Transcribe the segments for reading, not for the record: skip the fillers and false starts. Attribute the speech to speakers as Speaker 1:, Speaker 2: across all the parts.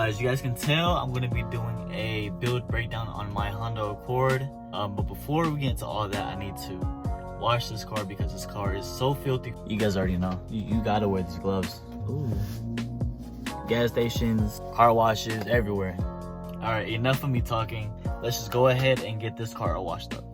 Speaker 1: As you guys can tell, I'm going to be doing a build breakdown on my Honda Accord. But before we get into all that, I need to wash this car because this car is so filthy. You guys already know. You gotta wear these gloves. Ooh. Gas stations, car washes, everywhere. All right, enough of me talking. Let's just go ahead and get this car all washed up.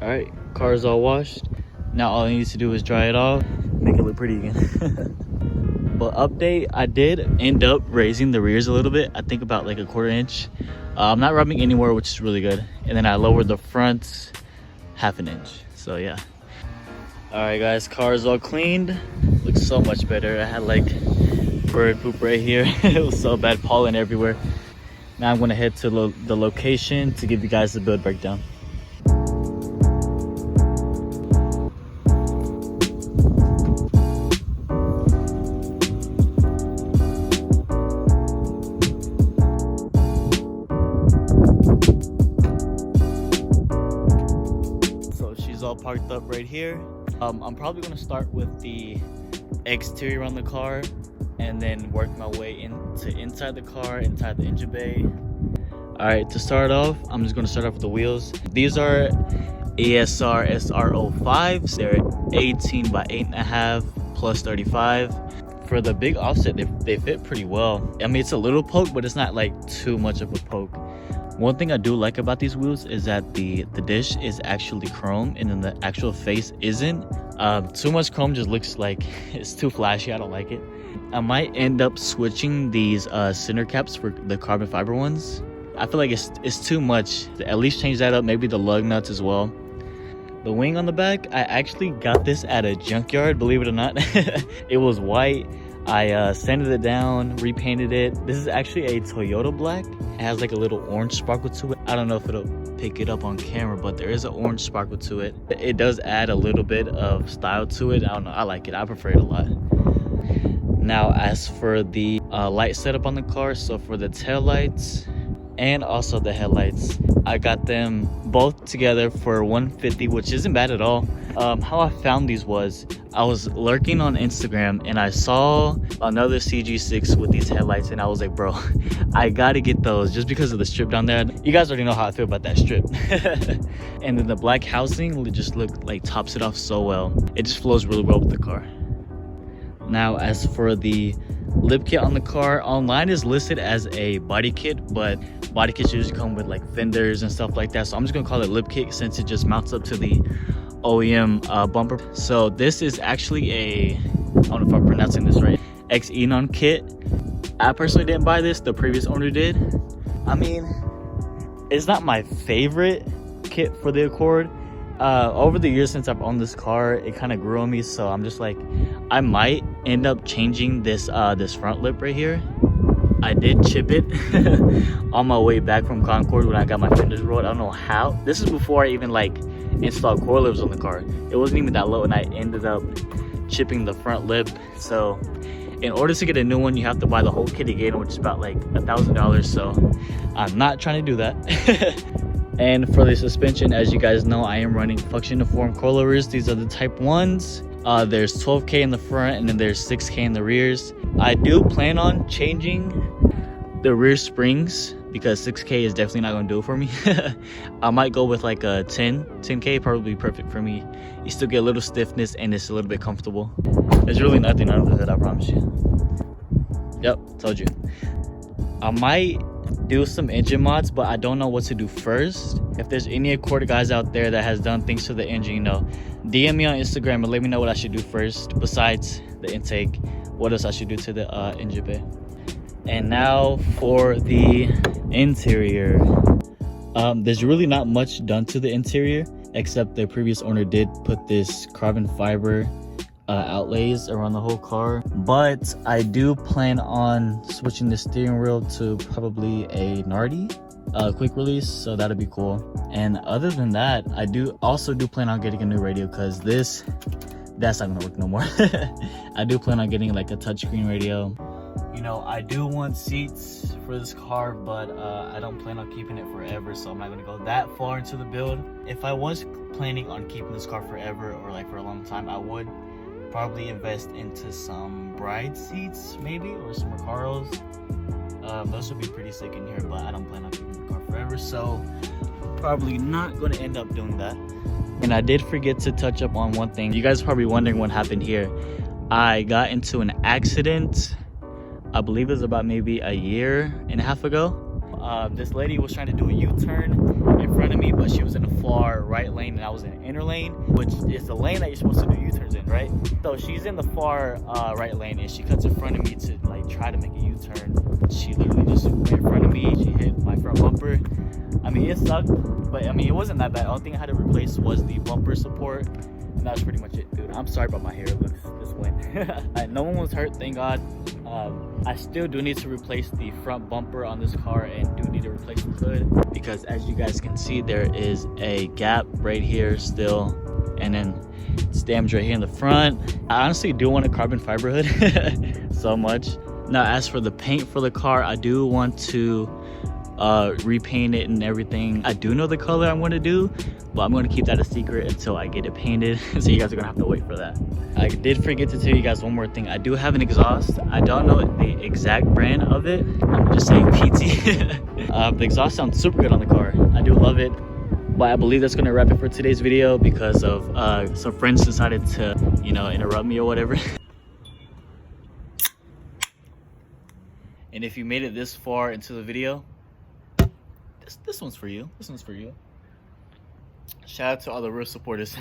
Speaker 1: All right, car is all washed. Now all I need to do is dry it off, make it look pretty again. But update, I did end up raising the rears a little bit. I think about like a 1/4 inch. I'm not rubbing anymore, which is really good. And then I lowered the front 1/2 inch. So yeah. All right guys, car is all cleaned. Looks so much better. I had like bird poop right here. It was so bad, pollen everywhere. Now I'm gonna head to the location to give you guys the build breakdown. All parked up right here. I'm probably going to start with the exterior on the car and then work my way into inside the car, inside the engine bay. All right, to start off, I'm just going to start off with the wheels. These are ESR SR05s. They're 18 by 8.5 plus 35. For the big offset, they fit pretty well. I mean, it's a little poke, but it's not like too much of a poke. One thing I do like about these wheels is that the dish is actually chrome and then the actual face isn't. Too much chrome just looks like it's too flashy. I don't like it. I might end up switching these center caps for the carbon fiber ones. I feel like it's too much. At least change that up, maybe the lug nuts as well. The wing on the back, I actually got this at a junkyard, believe it or not. It was white. I sanded it down, repainted it. This is actually a Toyota black. It has like a little orange sparkle to it. I don't know if it'll pick it up on camera, but there is an orange sparkle to it. It does add a little bit of style to it. I don't know, I like it. I prefer it a lot. Now, as for the light setup on the car, so for the tail lights and also the headlights, I got them both together for $150, which isn't bad at all. How I found these was I was lurking on Instagram and I saw another CG6 with these headlights and I was like, bro, I gotta get those just because of the strip down there. You guys already know how I feel about that strip. And then the black housing just tops it off so well. It just flows really well with the car. Now, as for the lip kit on the car, online is listed as a body kit, but body kits usually come with like fenders and stuff like that. So I'm just gonna call it lip kit since it just mounts up to the OEM bumper. So this is actually I don't know if I'm pronouncing this right, X-Enon kit. I personally didn't buy this, the previous owner did. I mean, it's not my favorite kit for the Accord. Over the years since I've owned this car, it kind of grew on me, so I'm just like, I might end up changing this this front lip right here. I did chip it on my way back from Concord when I got my fenders rolled. I don't know how. This is before I even like installed coilovers on the car. It wasn't even that low and I ended up chipping the front lip. So in order to get a new one, you have to buy the whole kit again, which is about like $1,000. So I'm not trying to do that. And for the suspension, as you guys know, I am running Function-to-Form coilovers. These are the type 1s. There's 12K in the front and then there's 6K in the rears. I do plan on changing the rear springs because 6K is definitely not gonna do it for me. I might go with like a 10K, probably perfect for me. You still get a little stiffness and it's a little bit comfortable. There's really nothing under the hood, I promise you. Yep, told you. I might do some engine mods, but I don't know what to do first. If there's any Accord guys out there that has done things to the engine, you know, DM me on Instagram and let me know what I should do first besides the intake. What else I should do to the engine bay. And now for the interior. There's really not much done to the interior, except the previous owner did put this carbon fiber outlays around the whole car. But I do plan on switching the steering wheel to probably a Nardi quick release, so that'll be cool. And other than that, I also do plan on getting a new radio, because that's not gonna work no more. I do plan on getting like a touchscreen radio. You know, I do want seats for this car, but I don't plan on keeping it forever, so I'm not gonna go that far into the build. If I was planning on keeping this car forever or like for a long time, I would probably invest into some bride seats maybe, or some Recaros. Those would be pretty sick in here, but I don't plan on keeping the car forever, so probably not gonna end up doing that. And I did forget to touch up on one thing. You guys are probably wondering what happened here. I got into an accident, I believe it was about maybe a year and a half ago. This lady was trying to do a U-turn in front of me, but she was in the far right lane and I was in the inner lane, which is the lane that you're supposed to do U-turns in, right? So she's in the far right lane and she cuts in front of me to like try to make a U-turn. She literally just went in front of me. She hit my front bumper. I mean, it sucked, but I mean, it wasn't that bad. The only thing I had to replace was the bumper support, and that's pretty much it, dude. I'm sorry about my hair. It looks this wet. No one was hurt, thank God. I still do need to replace the front bumper on this car and do need to replace the hood, because as you guys can see, there is a gap right here still, and then it's damaged right here in the front. I honestly do want a carbon fiber hood so much. Now, as for the paint for the car, I do want to repaint it and everything. I do know the color I want to do, but I'm going to keep that a secret until I get it painted. So you guys are going to have to wait for that. I did forget to tell you guys one more thing. I do have an exhaust. I don't know the exact brand of it. I'm just saying PT. The exhaust sounds super good on the car. I do love it. But I believe that's going to wrap it for today's video, because of some friends decided to, you know, interrupt me or whatever. And if you made it this far into the video, this one's for you. This one's for you. Shout out to all the real supporters.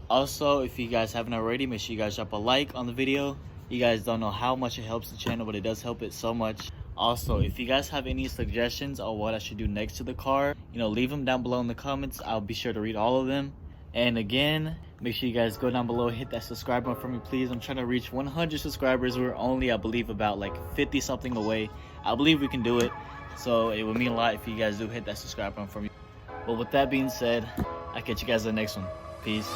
Speaker 1: Also, if you guys haven't already, make sure you guys drop a like on the video. You guys don't know how much it helps the channel, but it does help it so much. Also, if you guys have any suggestions on what I should do next to the car, you know, leave them down below in the comments. I'll be sure to read all of them. And again, make sure you guys go down below, hit that subscribe button for me, please. I'm trying to reach 100 subscribers. We're only, I believe, about like 50 something away. I believe we can do it. So it would mean a lot if you guys do hit that subscribe button for me. But with that being said, I'll catch you guys in the next one. Peace.